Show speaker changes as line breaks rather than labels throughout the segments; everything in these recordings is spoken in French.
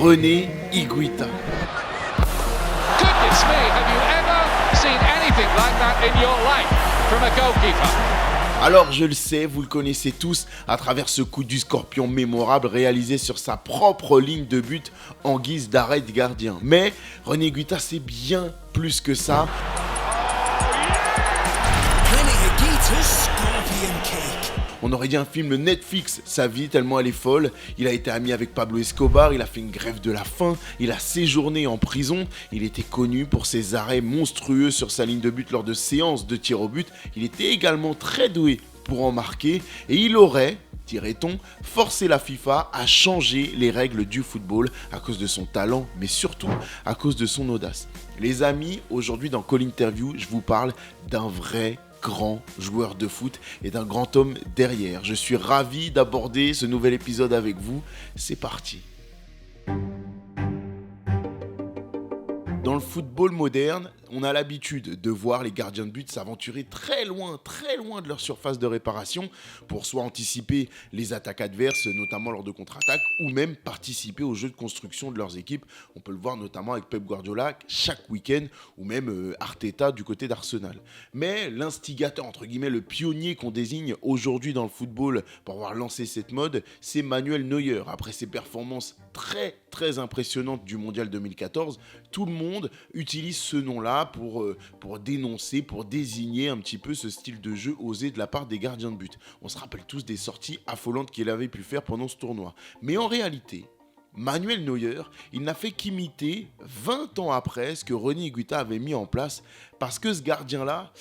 René Higuita.
Goodness me, have you ever seen anything like that in your life from a goalkeeper?
Alors je le sais, vous le connaissez tous à travers ce coup du scorpion mémorable réalisé sur sa propre ligne de but en guise d'arrêt de gardien. Mais René Higuita c'est bien plus que ça.
René Higuita's Scorpion Cake.
On aurait dit un film Netflix, sa vie tellement elle est folle. Il a été ami avec Pablo Escobar, il a fait une grève de la faim, il a séjourné en prison. Il était connu pour ses arrêts monstrueux sur sa ligne de but lors de séances de tir au but. Il était également très doué pour en marquer et il aurait, dirait-on, forcé la FIFA à changer les règles du football à cause de son talent, mais surtout à cause de son audace. Les amis, aujourd'hui dans Call Interview, je vous parle d'un vrai grand joueur de foot et d'un grand homme derrière. Je suis ravi d'aborder ce nouvel épisode avec vous. C'est parti. Dans le football moderne, on a l'habitude de voir les gardiens de but s'aventurer très loin de leur surface de réparation pour soit anticiper les attaques adverses, notamment lors de contre-attaques, ou même participer au jeu de construction de leurs équipes. On peut le voir notamment avec Pep Guardiola chaque week-end, ou même Arteta du côté d'Arsenal. Mais l'instigateur, entre guillemets, le pionnier qu'on désigne aujourd'hui dans le football pour avoir lancé cette mode, c'est Manuel Neuer. Après ses performances très impressionnantes du Mondial 2014, tout le monde utilise ce nom-là pour dénoncer, pour désigner un petit peu ce style de jeu osé de la part des gardiens de but. On se rappelle tous des sorties affolantes qu'il avait pu faire pendant ce tournoi. Mais en réalité, Manuel Neuer, il n'a fait qu'imiter 20 ans après ce que René Higuita avait mis en place parce que ce gardien-là,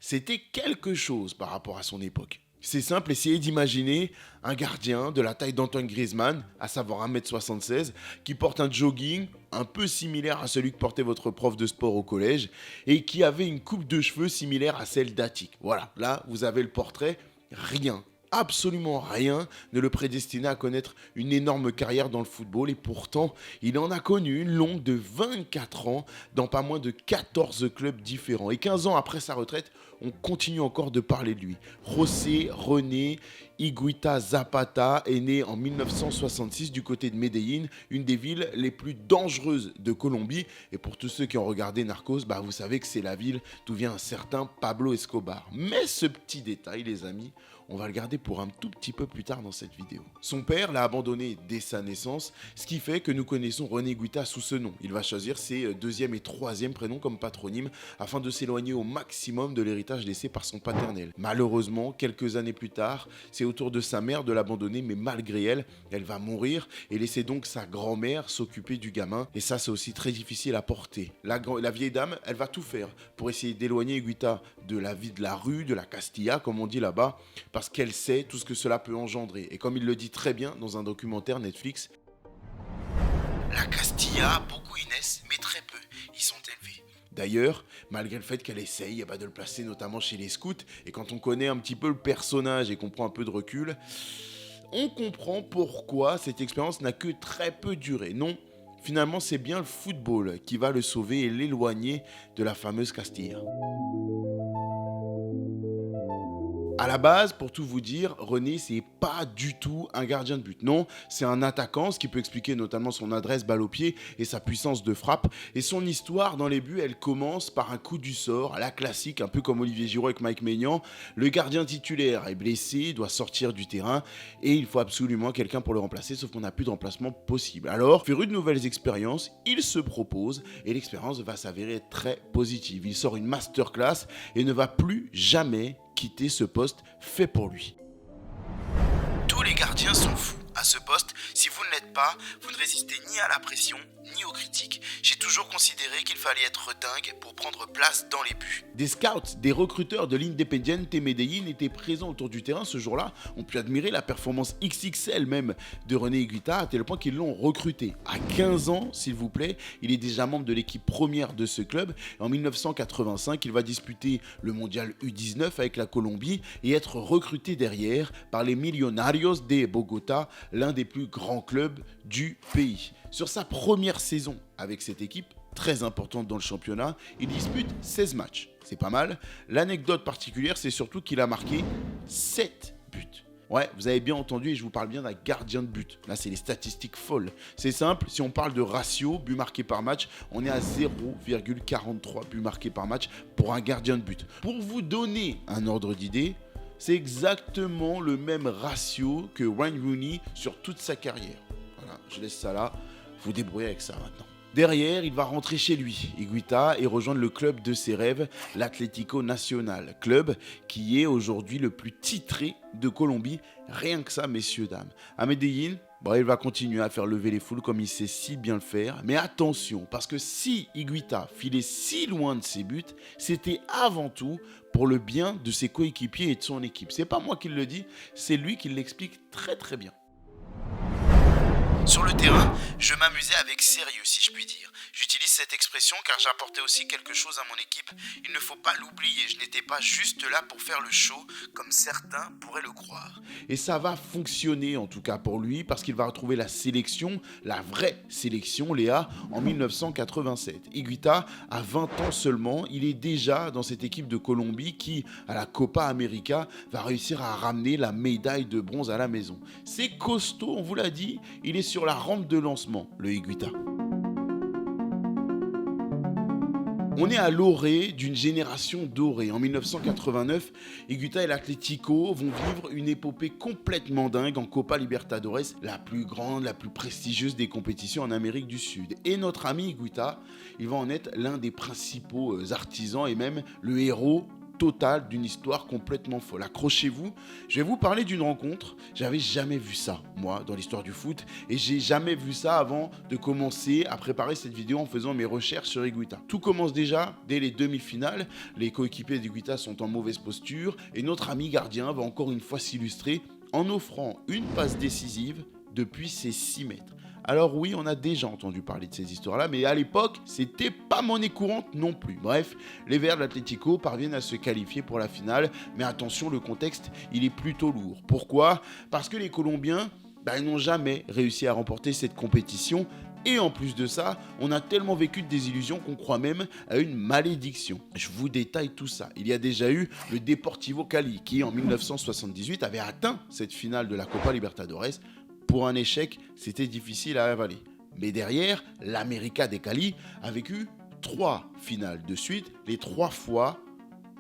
c'était quelque chose par rapport à son époque. C'est simple, essayez d'imaginer un gardien de la taille d'Antoine Griezmann, à savoir 1m76, qui porte un jogging un peu similaire à celui que portait votre prof de sport au collège et qui avait une coupe de cheveux similaire à celle d'Attic. Voilà, là vous avez le portrait, rien. Absolument rien ne le prédestinait à connaître une énorme carrière dans le football et pourtant, il en a connu une longue de 24 ans dans pas moins de 14 clubs différents. Et 15 ans après sa retraite, on continue encore de parler de lui. José René Higuita Zapata est né en 1966 du côté de Medellín, une des villes les plus dangereuses de Colombie. Et pour tous ceux qui ont regardé Narcos, vous savez que c'est la ville d'où vient un certain Pablo Escobar. Mais ce petit détail, les amis, on va le garder pour un tout petit peu plus tard dans cette vidéo. Son père l'a abandonné dès sa naissance, ce qui fait que nous connaissons René Higuita sous ce nom. Il va choisir ses deuxième et troisième prénoms comme patronyme afin de s'éloigner au maximum de l'héritage laissé par son paternel. Malheureusement, quelques années plus tard, c'est au tour de sa mère de l'abandonner, mais malgré elle, elle va mourir et laisser donc sa grand-mère s'occuper du gamin. Et ça, c'est aussi très difficile à porter. La vieille dame, elle va tout faire pour essayer d'éloigner Higuita de la vie de la rue, de la Castilla, comme on dit là-bas, parce qu'elle sait tout ce que cela peut engendrer. Et comme il le dit très bien dans un documentaire Netflix, la Castilla, beaucoup y naissent, mais très peu y sont élevés. D'ailleurs, malgré le fait qu'elle essaye de le placer notamment chez les scouts, et quand on connaît un petit peu le personnage et qu'on prend un peu de recul, on comprend pourquoi cette expérience n'a que très peu duré. Non, finalement c'est bien le football qui va le sauver et l'éloigner de la fameuse Castilla. À la base, pour tout vous dire, René, c'est pas du tout un gardien de but. Non, c'est un attaquant, ce qui peut expliquer notamment son adresse balle au pied et sa puissance de frappe. Et son histoire dans les buts, elle commence par un coup du sort, à la classique, un peu comme Olivier Giroud avec Mike Maignan. Le gardien titulaire est blessé, doit sortir du terrain et il faut absolument quelqu'un pour le remplacer, sauf qu'on n'a plus de remplacement possible. Alors, féru de nouvelles expériences, il se propose et l'expérience va s'avérer être très positive. Il sort une masterclass et ne va plus jamais quitter ce poste fait pour lui. Tous les gardiens sont fous à ce poste. Si vous ne l'êtes pas, vous ne résistez ni à la pression, ni aux critiques. J'ai toujours considéré qu'il fallait être dingue pour prendre place dans les buts. Des scouts, des recruteurs de l'Independiente Medellín étaient présents autour du terrain ce jour-là. On peut admirer la performance XXL même de René Higuita à tel point qu'ils l'ont recruté. À 15 ans, s'il vous plaît, il est déjà membre de l'équipe première de ce club. En 1985, il va disputer le mondial U19 avec la Colombie et être recruté derrière par les Millonarios de Bogota, l'un des plus grands clubs du pays. Sur sa première saison avec cette équipe, très importante dans le championnat, il dispute 16 matchs. C'est pas mal. L'anecdote particulière, c'est surtout qu'il a marqué 7 buts. Ouais, vous avez bien entendu et je vous parle bien d'un gardien de but. Là, c'est les statistiques folles. C'est simple, si on parle de ratio, but marqué par match, on est à 0,43 buts marqués par match pour un gardien de but. Pour vous donner un ordre d'idée, c'est exactement le même ratio que Wayne Rooney sur toute sa carrière. Voilà, je laisse ça là, vous débrouillez avec ça maintenant. Derrière, il va rentrer chez lui, Higuita, et rejoindre le club de ses rêves, l'Atlético Nacional, club qui est aujourd'hui le plus titré de Colombie. Rien que ça, messieurs, dames. À Medellín, il va continuer à faire lever les foules comme il sait si bien le faire. Mais attention, parce que si Higuita filait si loin de ses buts, c'était avant tout pour le bien de ses coéquipiers et de son équipe. C'est pas moi qui le dis, c'est lui qui l'explique très très bien.
Sur le terrain, je m'amusais avec sérieux, si je puis dire. J'utilise cette expression car j'apportais aussi quelque chose à mon équipe. Il ne faut pas l'oublier, je n'étais pas juste là pour faire le show, comme certains pourraient le croire.
Et ça va fonctionner en tout cas pour lui, parce qu'il va retrouver la sélection, la vraie sélection, Léa, en 1987. Higuita a 20 ans seulement, il est déjà dans cette équipe de Colombie qui, à la Copa América, va réussir à ramener la médaille de bronze à la maison. C'est costaud, on vous l'a dit, il est sur la rampe de lancement, le Higuita. On est à l'orée d'une génération dorée. En 1989, Higuita et l'Atlético vont vivre une épopée complètement dingue en Copa Libertadores, la plus grande, la plus prestigieuse des compétitions en Amérique du Sud. Et notre ami Higuita, il va en être l'un des principaux artisans et même le héros total d'une histoire complètement folle. Accrochez-vous, je vais vous parler d'une rencontre. J'avais jamais vu ça, moi, dans l'histoire du foot, et j'ai jamais vu ça avant de commencer à préparer cette vidéo en faisant mes recherches sur Higuita. Tout commence déjà dès les demi-finales. Les coéquipiers d'Higuita sont en mauvaise posture, et notre ami gardien va encore une fois s'illustrer en offrant une passe décisive depuis ses 6 mètres. Alors oui, on a déjà entendu parler de ces histoires-là, mais à l'époque, c'était pas monnaie courante non plus. Bref, les Verts de l'Atlético parviennent à se qualifier pour la finale, mais attention, le contexte, il est plutôt lourd. Pourquoi ? Parce que les Colombiens, ils n'ont jamais réussi à remporter cette compétition. Et en plus de ça, on a tellement vécu de désillusions qu'on croit même à une malédiction. Je vous détaille tout ça. Il y a déjà eu le Deportivo Cali qui, en 1978, avait atteint cette finale de la Copa Libertadores. Pour un échec, c'était difficile à avaler. Mais derrière, l'América de Cali a vécu 3 finales de suite, les 3 fois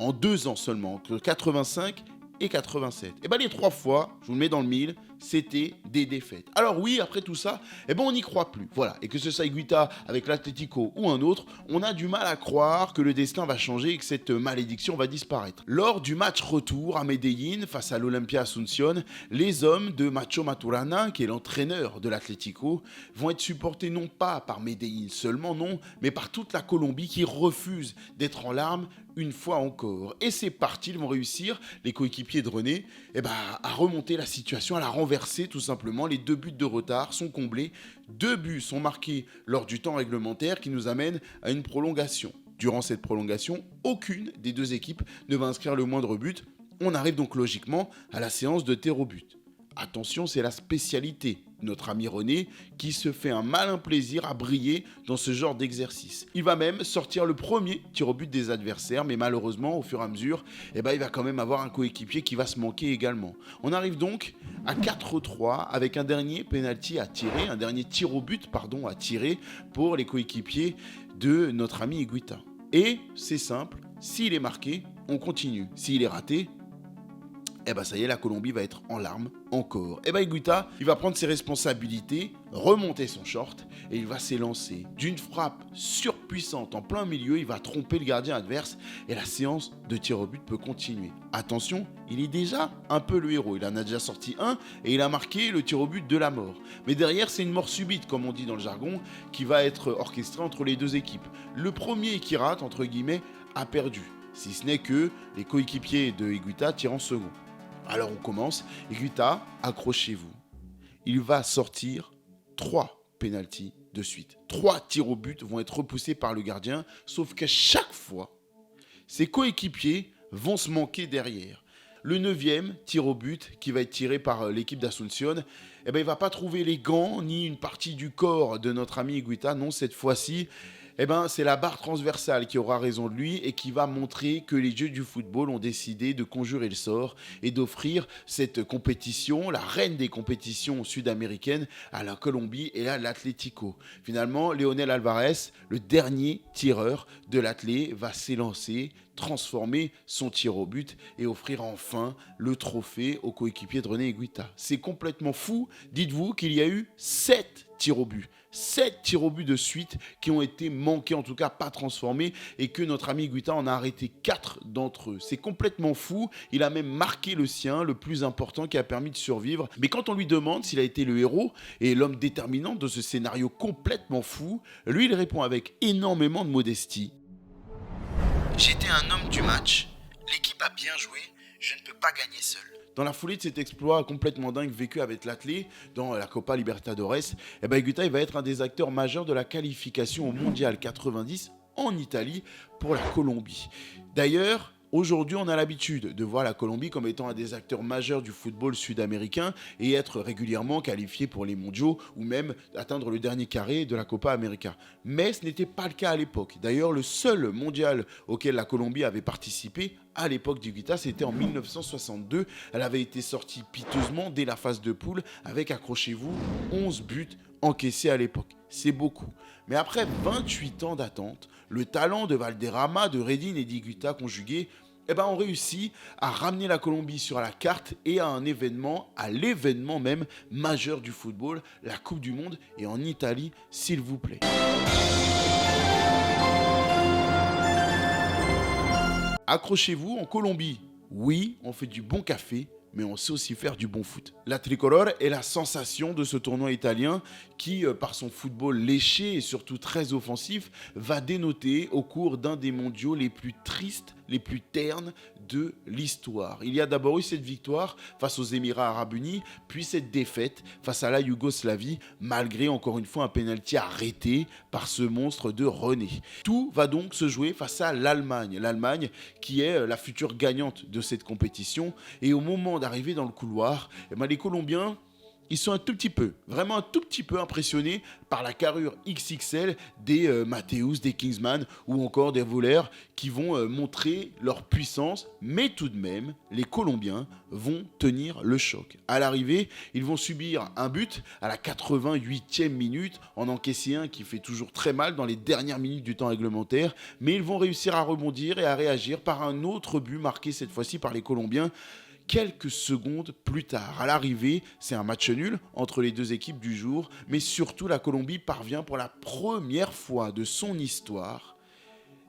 en 2 ans seulement, entre 85 et 87. Et les 3 fois, je vous le mets dans le mille, c'était des défaites. Alors oui, après tout ça, on n'y croit plus. Voilà, et que ce soit Higuita avec l'Atlético ou un autre, on a du mal à croire que le destin va changer et que cette malédiction va disparaître. Lors du match retour à Medellín face à l'Olympia Asunción, les hommes de Macho Maturana, qui est l'entraîneur de l'Atlético, vont être supportés non pas par Medellín seulement, non, mais par toute la Colombie qui refuse d'être en larmes une fois encore. Et c'est parti, ils vont réussir, les coéquipiers de René, à remonter la situation, à la renverser tout simplement. Les 2 buts de retard sont comblés. 2 buts sont marqués lors du temps réglementaire qui nous amène à une prolongation. Durant cette prolongation, aucune des 2 équipes ne va inscrire le moindre but. On arrive donc logiquement à la séance de tir au but. Attention, c'est la spécialité de notre ami René qui se fait un malin plaisir à briller dans ce genre d'exercice. Il va même sortir le premier tir au but des adversaires, mais malheureusement, au fur et à mesure, il va quand même avoir un coéquipier qui va se manquer également. On arrive donc à 4-3 avec un dernier penalty à tirer, un dernier tir au but, à tirer pour les coéquipiers de notre ami Higuita. Et c'est simple, s'il est marqué, on continue. S'il est raté, ça y est, la Colombie va être en larmes encore. Higuita, il va prendre ses responsabilités, remonter son short et il va s'élancer. D'une frappe surpuissante en plein milieu, il va tromper le gardien adverse et la séance de tir au but peut continuer. Attention, il est déjà un peu le héros. Il en a déjà sorti un et il a marqué le tir au but de la mort. Mais derrière, c'est une mort subite, comme on dit dans le jargon, qui va être orchestrée entre les 2 équipes. Le premier qui rate, entre guillemets, a perdu. Si ce n'est que les coéquipiers de Higuita tirent en second. Alors on commence, Higuita, accrochez-vous. Il va sortir 3 pénaltys de suite. 3 tirs au but vont être repoussés par le gardien, sauf qu'à chaque fois, ses coéquipiers vont se manquer derrière. Le 9e tir au but qui va être tiré par l'équipe d'Asunción, il ne va pas trouver les gants ni une partie du corps de notre ami Higuita. Non, cette fois-ci, Eh ben, c'est la barre transversale qui aura raison de lui et qui va montrer que les dieux du football ont décidé de conjurer le sort et d'offrir cette compétition, la reine des compétitions sud-américaines, à la Colombie et à l'Atlético. Finalement, Leonel Alvarez, le dernier tireur de l'Atlé, va s'élancer, transformer son tir au but et offrir enfin le trophée au coéquipier de René Higuita. C'est complètement fou. Dites-vous qu'il y a eu 7 tirs au but. 7 tirs au but de suite qui ont été manqués, en tout cas pas transformés, et que notre ami Higuita en a arrêté 4 d'entre eux. C'est complètement fou. Il a même marqué le sien, le plus important, qui a permis de survivre. Mais quand on lui demande s'il a été le héros et l'homme déterminant de ce scénario complètement fou, lui il répond avec énormément de modestie.
J'étais un homme du match. L'équipe a bien joué, je ne peux pas gagner seul.
Dans la foulée de cet exploit complètement dingue vécu avec l'Atlé dans la Copa Libertadores, Higuita il va être un des acteurs majeurs de la qualification au Mondial 90 en Italie pour la Colombie. D'ailleurs, aujourd'hui, on a l'habitude de voir la Colombie comme étant un des acteurs majeurs du football sud-américain et être régulièrement qualifié pour les mondiaux ou même atteindre le dernier carré de la Copa América. Mais ce n'était pas le cas à l'époque. D'ailleurs, le seul mondial auquel la Colombie avait participé à l'époque d'Higuita, c'était en 1962. Elle avait été sortie piteusement dès la phase de poule avec, accrochez-vous, 11 buts encaissés à l'époque. C'est beaucoup. Mais après 28 ans d'attente, le talent de Valderrama, de Redín et d'Higuita conjugués ont réussi à ramener la Colombie sur la carte et à l'événement même majeur du football, la Coupe du Monde, et en Italie, s'il vous plaît. Accrochez-vous, en Colombie, oui, on fait du bon café, mais on sait aussi faire du bon foot. La tricolore est la sensation de ce tournoi italien qui, par son football léché et surtout très offensif, va dénoter au cours d'un des mondiaux les plus tristes, les plus ternes de l'histoire. Il y a d'abord eu cette victoire face aux Émirats Arabes Unis, puis cette défaite face à la Yougoslavie, malgré encore une fois un pénalty arrêté par ce monstre de René. Tout va donc se jouer face à l'Allemagne. L'Allemagne qui est la future gagnante de cette compétition. Et au moment d'arriver dans le couloir, les Colombiens, ils sont vraiment un tout petit peu impressionnés par la carrure XXL des Matthäus, des Kingsman ou encore des Voller qui vont montrer leur puissance. Mais tout de même, les Colombiens vont tenir le choc. À l'arrivée, ils vont subir un but à la 88e minute, en encaisser un qui fait toujours très mal dans les dernières minutes du temps réglementaire. Mais ils vont réussir à rebondir et à réagir par un autre but marqué cette fois-ci par les Colombiens. Quelques secondes plus tard, à l'arrivée, c'est un match nul entre les deux équipes du jour, mais surtout la Colombie parvient pour la première fois de son histoire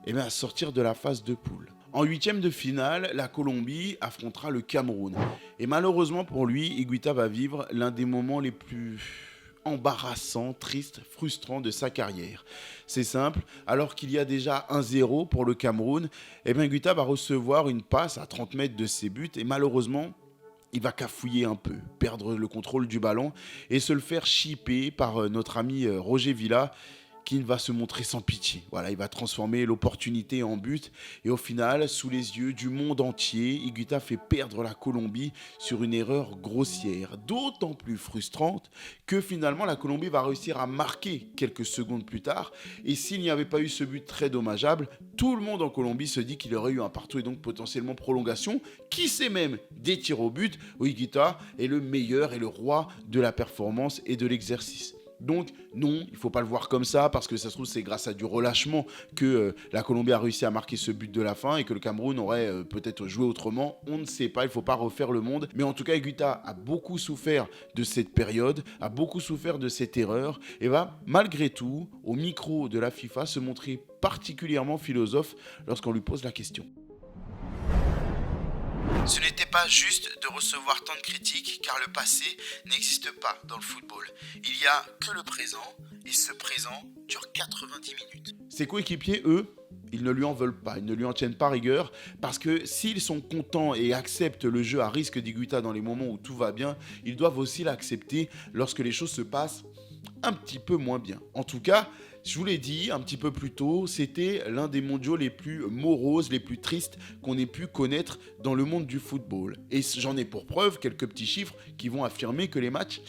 à sortir de la phase de poule. En huitième de finale, la Colombie affrontera le Cameroun. Et malheureusement pour lui, Higuita va vivre l'un des moments les plus embarrassant, triste, frustrant de sa carrière. C'est simple, alors qu'il y a déjà 1-0 pour le Cameroun, Higuita va recevoir une passe à 30 mètres de ses buts et malheureusement, il va cafouiller un peu, perdre le contrôle du ballon et se le faire chipper par notre ami Roger Villa, qui va se montrer sans pitié. Voilà, il va transformer l'opportunité en but et au final, sous les yeux du monde entier, Higuita fait perdre la Colombie sur une erreur grossière, d'autant plus frustrante que finalement la Colombie va réussir à marquer quelques secondes plus tard et s'il n'y avait pas eu ce but très dommageable, tout le monde en Colombie se dit qu'il y aurait eu un partout et donc potentiellement prolongation, qui sait même des tirs au but où Higuita est le meilleur et le roi de la performance et de l'exercice. Donc non, il ne faut pas le voir comme ça parce que ça se trouve c'est grâce à du relâchement que la Colombie a réussi à marquer ce but de la fin et que le Cameroun aurait peut-être joué autrement. On ne sait pas, il ne faut pas refaire le monde. Mais en tout cas, Higuita a beaucoup souffert de cette période, a beaucoup souffert de cette erreur et va malgré tout, au micro de la FIFA, se montrer particulièrement philosophe lorsqu'on lui pose la question.
Ce n'était pas juste de recevoir tant de critiques car le passé n'existe pas dans le football. Il n'y a que le présent et ce présent dure 90 minutes.
Ses coéquipiers, eux, ils ne lui en veulent pas, ils ne lui en tiennent pas rigueur parce que s'ils sont contents et acceptent le jeu à risque d'Higuita dans les moments où tout va bien, ils doivent aussi l'accepter lorsque les choses se passent un petit peu moins bien. En tout cas, je vous l'ai dit un petit peu plus tôt, c'était l'un des mondiaux les plus moroses, les plus tristes qu'on ait pu connaître dans le monde du football. Et j'en ai pour preuve quelques petits chiffres qui vont affirmer que les matchs,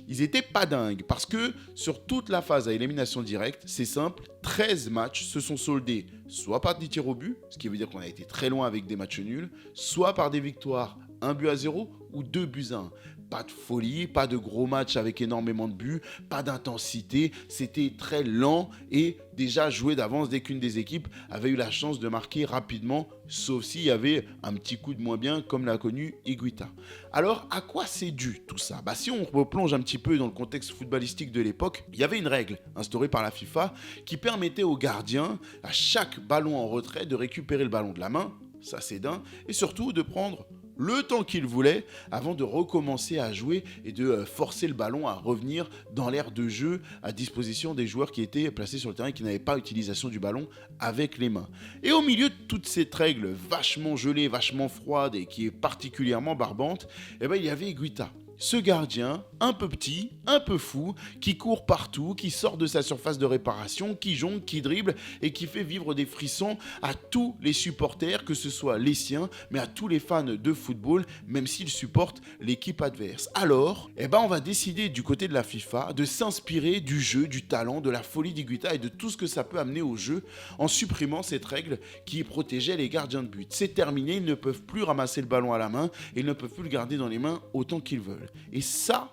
ils étaient pas dingues. Parce que sur toute la phase à élimination directe, c'est simple, 13 matchs se sont soldés soit par des tirs au but, ce qui veut dire qu'on a été très loin avec des matchs nuls, soit par des victoires 1-0 ou 2-1. Pas de folie, pas de gros matchs avec énormément de buts, pas d'intensité, c'était très lent et déjà joué d'avance dès qu'une des équipes avait eu la chance de marquer rapidement, sauf s'il y avait un petit coup de moins bien comme l'a connu Higuita. Alors à quoi c'est dû tout ça ? Si on replonge un petit peu dans le contexte footballistique de l'époque, il y avait une règle instaurée par la FIFA qui permettait aux gardiens, à chaque ballon en retrait, de récupérer le ballon de la main, ça c'est d'un, et surtout de prendre le temps qu'il voulait avant de recommencer à jouer et de forcer le ballon à revenir dans l'aire de jeu à disposition des joueurs qui étaient placés sur le terrain et qui n'avaient pas utilisation du ballon avec les mains. Et au milieu de toutes ces règles vachement gelées, vachement froides et qui est particulièrement barbante, il y avait Higuita. Ce gardien, un peu petit, un peu fou, qui court partout, qui sort de sa surface de réparation, qui jongle, qui dribble et qui fait vivre des frissons à tous les supporters, que ce soit les siens, mais à tous les fans de football, même s'ils supportent l'équipe adverse. Alors, on va décider du côté de la FIFA de s'inspirer du jeu, du talent, de la folie d'Higuita et de tout ce que ça peut amener au jeu en supprimant cette règle qui protégeait les gardiens de but. C'est terminé, ils ne peuvent plus ramasser le ballon à la main et ils ne peuvent plus le garder dans les mains autant qu'ils veulent. Et ça,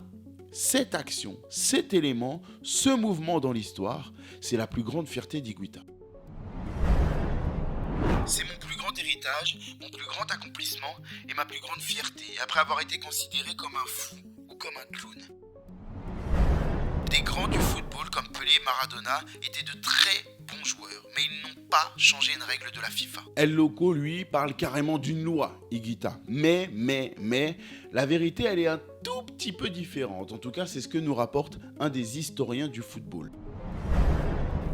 cette action, cet élément, ce mouvement dans l'histoire, c'est la plus grande fierté d'Higuita.
C'est mon plus grand héritage, mon plus grand accomplissement et ma plus grande fierté, après avoir été considéré comme un fou ou comme un clown. Des grands du football comme Pelé et Maradona étaient de très bons joueurs, mais ils n'ont pas changé une règle de la FIFA.
El Loco, lui, parle carrément d'une loi, Higuita. Mais, la vérité, elle est un tout petit peu différente. En tout cas, c'est ce que nous rapporte un des historiens du football.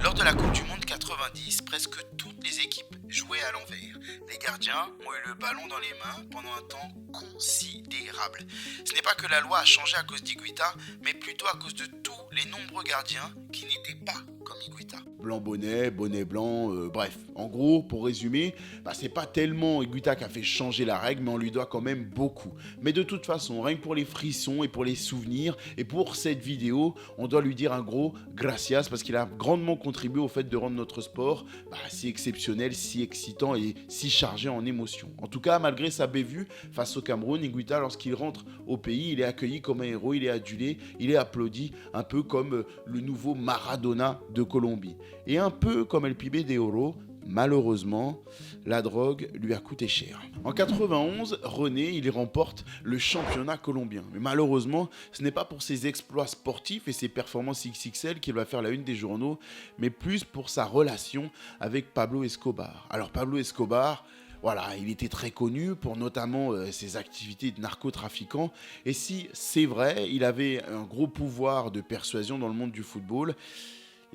Lors de la Coupe du Monde 90, presque toutes les équipes jouaient à l'envers. Les gardiens ont eu le ballon dans les mains pendant un temps considérable. Ce n'est pas que la loi a changé à cause d'Higuita, mais plutôt à cause de tous les nombreux gardiens qui n'étaient pas comme Higuita.
Blanc bonnet, bonnet blanc, bref. En gros, pour résumer, c'est pas tellement Higuita qui a fait changer la règle, mais on lui doit quand même beaucoup. Mais de toute façon, rien que pour les frissons et pour les souvenirs, et pour cette vidéo, on doit lui dire un gros gracias, parce qu'il a grandement contribué au fait de rendre notre sport si exceptionnel, si excitant et si chargé en émotions. En tout cas, malgré sa bévue face au Cameroun, Higuita, lorsqu'il rentre au pays, il est accueilli comme un héros, il est adulé, il est applaudi, un peu comme le nouveau Maradona de Colombie. Et un peu comme El Pibe de Oro, malheureusement, la drogue lui a coûté cher. En 91, René, il remporte le championnat colombien. Mais malheureusement, ce n'est pas pour ses exploits sportifs et ses performances XXL qu'il va faire la une des journaux, mais plus pour sa relation avec Pablo Escobar. Alors Pablo Escobar, il était très connu pour notamment ses activités de narcotrafiquant. Et si c'est vrai, il avait un gros pouvoir de persuasion dans le monde du football,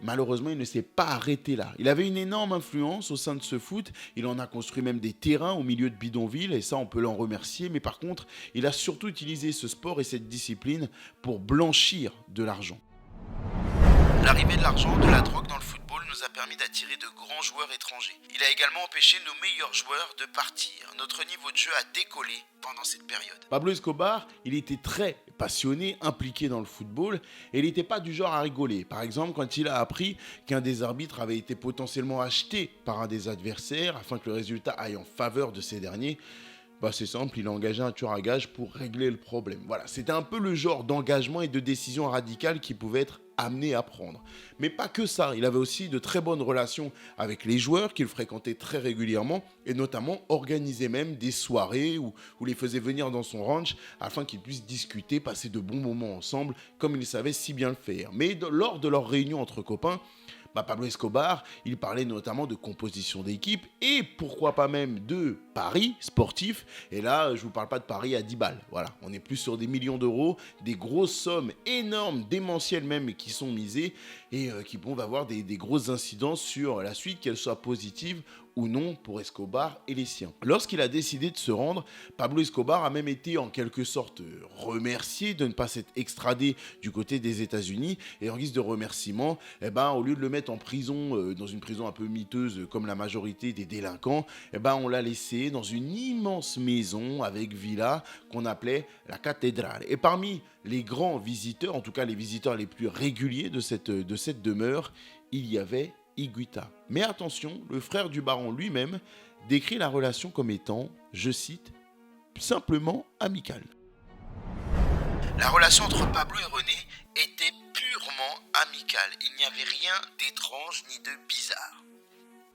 malheureusement, il ne s'est pas arrêté là. Il avait une énorme influence au sein de ce foot. Il en a construit même des terrains au milieu de bidonvilles, et ça, on peut l'en remercier. Mais par contre, il a surtout utilisé ce sport et cette discipline pour blanchir de l'argent.
L'arrivée de l'argent, de la drogue dans le football nous a permis d'attirer de grands joueurs étrangers. Il a également empêché nos meilleurs joueurs de partir. Notre niveau de jeu a décollé pendant cette période.
Pablo Escobar, il était très passionné, impliqué dans le football, et il n'était pas du genre à rigoler. Par exemple, quand il a appris qu'un des arbitres avait été potentiellement acheté par un des adversaires afin que le résultat aille en faveur de ces derniers, c'est simple, il a engagé un tueur à gages pour régler le problème. Voilà, c'était un peu le genre d'engagement et de décision radicale qui pouvait être amené à prendre. Mais pas que ça, il avait aussi de très bonnes relations avec les joueurs qu'il fréquentait très régulièrement et notamment organisait même des soirées où les faisait venir dans son ranch afin qu'ils puissent discuter, passer de bons moments ensemble comme il savait si bien le faire. Mais lors de leurs réunions entre copains, Pablo Escobar, il parlait notamment de composition d'équipe et pourquoi pas même de paris sportifs. Et là, je ne vous parle pas de paris à 10 balles. Voilà, on est plus sur des millions d'euros, des grosses sommes énormes, démentielles même, qui sont misées et qui vont avoir des grosses incidences sur la suite, qu'elles soient positives ou non pour Escobar et les siens. Lorsqu'il a décidé de se rendre, Pablo Escobar a même été en quelque sorte remercié de ne pas s'être extradé du côté des États-Unis, et en guise de remerciement, au lieu de le mettre en prison, dans une prison un peu miteuse comme la majorité des délinquants, on l'a laissé dans une immense maison avec villa qu'on appelait la cathédrale. Et parmi les grands visiteurs, en tout cas les visiteurs les plus réguliers de cette demeure, il y avait Higuita. Mais attention, le frère du baron lui-même décrit la relation comme étant, je cite, simplement amicale.
La relation entre Pablo et René était purement amicale. Il n'y avait rien d'étrange ni de bizarre.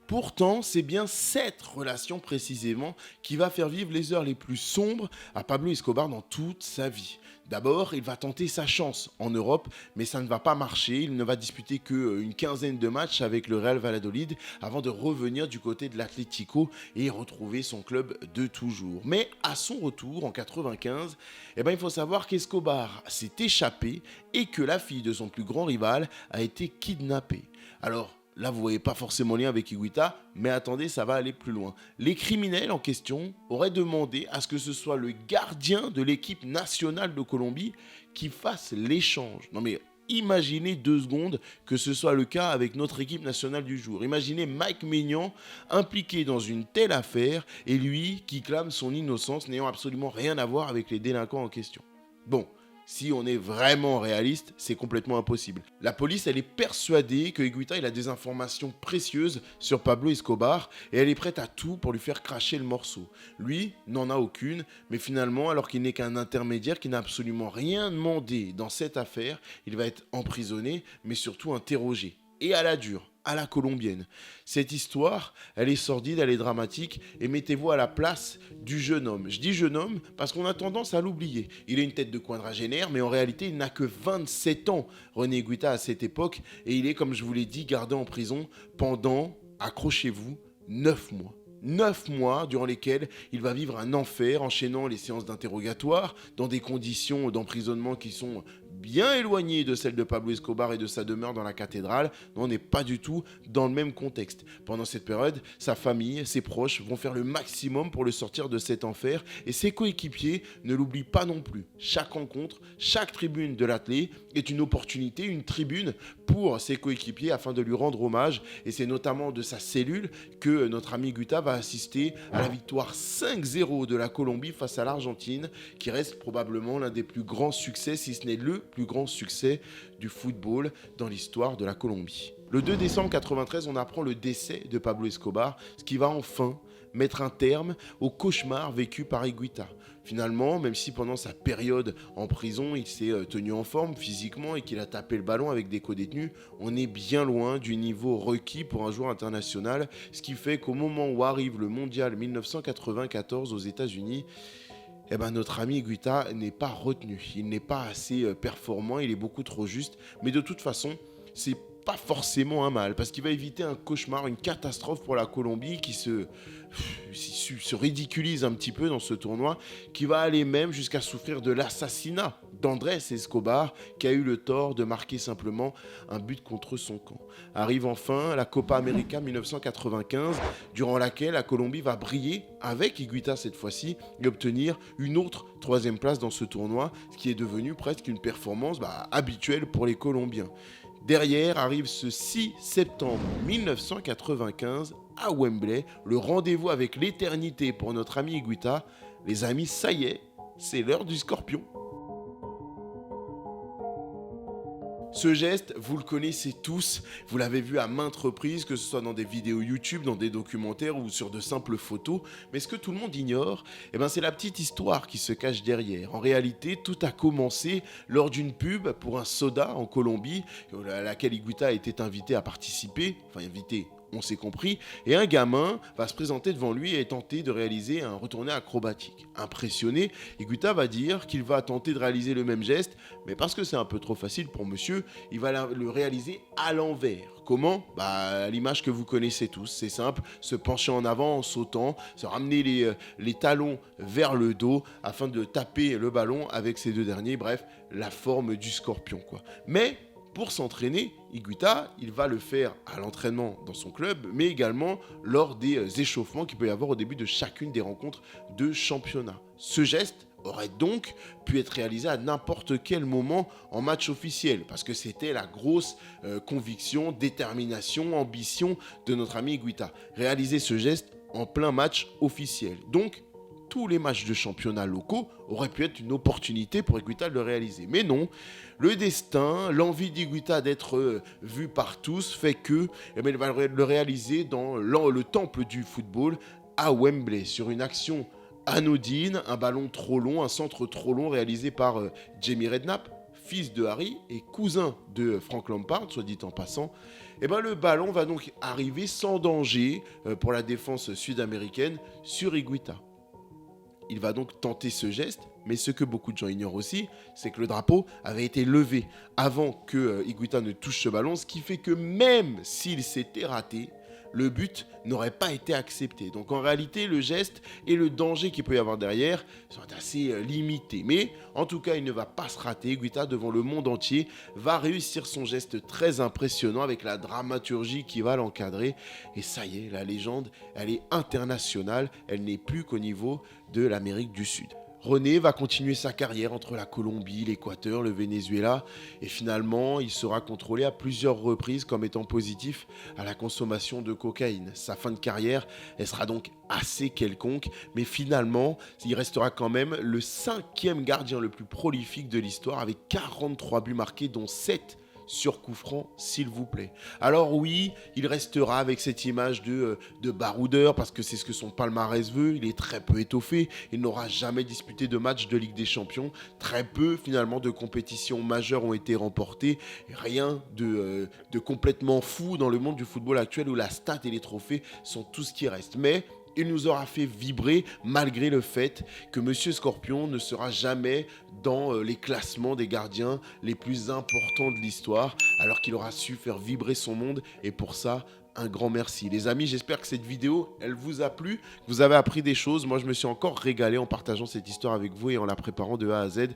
Pourtant, c'est bien cette relation précisément qui va faire vivre les heures les plus sombres à Pablo Escobar dans toute sa vie. D'abord, il va tenter sa chance en Europe, mais ça ne va pas marcher. Il ne va disputer qu'une quinzaine de matchs avec le Real Valladolid avant de revenir du côté de l'Atlético et retrouver son club de toujours. Mais à son retour en 95, il faut savoir qu'Escobar s'est échappé et que la fille de son plus grand rival a été kidnappée. Alors, là, vous ne voyez pas forcément lien avec Higuita, mais attendez, ça va aller plus loin. Les criminels en question auraient demandé à ce que ce soit le gardien de l'équipe nationale de Colombie qui fasse l'échange. Non mais imaginez 2 secondes que ce soit le cas avec notre équipe nationale du jour. Imaginez Mike Maignan impliqué dans une telle affaire et lui qui clame son innocence n'ayant absolument rien à voir avec les délinquants en question. Bon. Si on est vraiment réaliste, c'est complètement impossible. La police, elle est persuadée que Higuita, il a des informations précieuses sur Pablo Escobar et elle est prête à tout pour lui faire cracher le morceau. Lui n'en a aucune, mais finalement, alors qu'il n'est qu'un intermédiaire qui n'a absolument rien demandé dans cette affaire, il va être emprisonné, mais surtout interrogé. Et à la dure, à la colombienne. Cette histoire, elle est sordide, elle est dramatique, et mettez-vous à la place du jeune homme. Je dis jeune homme parce qu'on a tendance à l'oublier. Il a une tête de quadragénaire, mais en réalité, il n'a que 27 ans, René Higuita, à cette époque, et il est, comme je vous l'ai dit, gardé en prison pendant, accrochez-vous, 9 mois. 9 mois durant lesquels il va vivre un enfer, enchaînant les séances d'interrogatoire dans des conditions d'emprisonnement qui sont bien éloignées de celles de Pablo Escobar et de sa demeure dans la cathédrale. Non, on n'est pas du tout dans le même contexte. Pendant cette période, sa famille, ses proches vont faire le maximum pour le sortir de cet enfer et ses coéquipiers ne l'oublient pas non plus. Chaque rencontre, chaque tribune de l'athlé est une opportunité, une tribune pour ses coéquipiers afin de lui rendre hommage, et c'est notamment de sa cellule que notre ami Higuita va assister à la victoire 5-0 de la Colombie face à l'Argentine, qui reste probablement l'un des plus grands succès, si ce n'est le plus grand succès du football dans l'histoire de la Colombie. Le 2 décembre 1993, on apprend le décès de Pablo Escobar, ce qui va enfin mettre un terme au cauchemar vécu par Higuita. Finalement, même si pendant sa période en prison, il s'est tenu en forme physiquement et qu'il a tapé le ballon avec des co-détenus, on est bien loin du niveau requis pour un joueur international, ce qui fait qu'au moment où arrive le mondial 1994 aux États-Unis, notre ami Higuita n'est pas retenu. Il n'est pas assez performant, il est beaucoup trop juste, mais de toute façon, c'est pas forcément un mal, parce qu'il va éviter un cauchemar, une catastrophe pour la Colombie qui se ridiculise un petit peu dans ce tournoi, qui va aller même jusqu'à souffrir de l'assassinat d'Andrés Escobar, qui a eu le tort de marquer simplement un but contre son camp. Arrive enfin la Copa América 1995, durant laquelle la Colombie va briller, avec Higuita cette fois-ci, et obtenir une autre 3e place dans ce tournoi, ce qui est devenu presque une performance habituelle pour les Colombiens. Derrière arrive ce 6 septembre 1995 à Wembley, le rendez-vous avec l'éternité pour notre ami Higuita. Les amis, ça y est, c'est l'heure du scorpion. Ce geste, vous le connaissez tous, vous l'avez vu à maintes reprises, que ce soit dans des vidéos YouTube, dans des documentaires ou sur de simples photos. Mais ce que tout le monde ignore, c'est la petite histoire qui se cache derrière. En réalité, tout a commencé lors d'une pub pour un soda en Colombie, à laquelle Higuita a été invité à participer, on s'est compris, et un gamin va se présenter devant lui et tenter de réaliser un retourné acrobatique. Impressionné, Higuita va dire qu'il va tenter de réaliser le même geste, mais parce que c'est un peu trop facile pour monsieur, il va le réaliser à l'envers. Comment ? À l'image que vous connaissez tous, c'est simple, se pencher en avant en sautant, se ramener les talons vers le dos afin de taper le ballon avec ces 2 derniers, bref, la forme du scorpion, quoi. Mais Pour s'entraîner, Higuita, il va le faire à l'entraînement dans son club, mais également lors des échauffements qu'il peut y avoir au début de chacune des rencontres de championnat. Ce geste aurait donc pu être réalisé à n'importe quel moment en match officiel, parce que c'était la grosse conviction, détermination, ambition de notre ami Higuita. Réaliser ce geste en plein match officiel. Donc, tous les matchs de championnat locaux auraient pu être une opportunité pour Higuita de le réaliser. Mais non, le destin, l'envie d'Higuita d'être vu par tous fait que il va le réaliser dans le temple du football à Wembley, sur une action anodine, un ballon trop long, un centre trop long réalisé par Jamie Redknapp, fils de Harry et cousin de Frank Lampard, soit dit en passant. Le ballon va donc arriver sans danger pour la défense sud-américaine sur Higuita. Il va donc tenter ce geste, mais ce que beaucoup de gens ignorent aussi, c'est que le drapeau avait été levé avant que Higuita ne touche ce ballon, ce qui fait que même s'il s'était raté, le but n'aurait pas été accepté. Donc en réalité, le geste et le danger qu'il peut y avoir derrière sont assez limités. Mais en tout cas, il ne va pas se rater. Higuita, devant le monde entier, va réussir son geste très impressionnant avec la dramaturgie qui va l'encadrer. Et ça y est, la légende, elle est internationale. Elle n'est plus qu'au niveau de l'Amérique du Sud. René va continuer sa carrière entre la Colombie, l'Équateur, le Venezuela et finalement, il sera contrôlé à plusieurs reprises comme étant positif à la consommation de cocaïne. Sa fin de carrière, elle sera donc assez quelconque, mais finalement, il restera quand même le 5e gardien le plus prolifique de l'histoire avec 43 buts marqués dont 7 sur coup franc, s'il vous plaît. Alors oui, il restera avec cette image de baroudeur parce que c'est ce que son palmarès veut. Il est très peu étoffé. Il n'aura jamais disputé de match de Ligue des Champions. Très peu finalement de compétitions majeures ont été remportées. Rien de complètement fou dans le monde du football actuel où la stat et les trophées sont tout ce qui reste. Mais il nous aura fait vibrer malgré le fait que Monsieur Scorpion ne sera jamais dans les classements des gardiens les plus importants de l'histoire, alors qu'il aura su faire vibrer son monde et pour ça, un grand merci. Les amis, j'espère que cette vidéo, elle vous a plu, que vous avez appris des choses. Moi, je me suis encore régalé en partageant cette histoire avec vous et en la préparant de A à Z.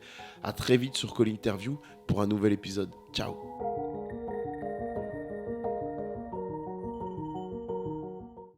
À très vite sur Call Interview pour un nouvel épisode. Ciao.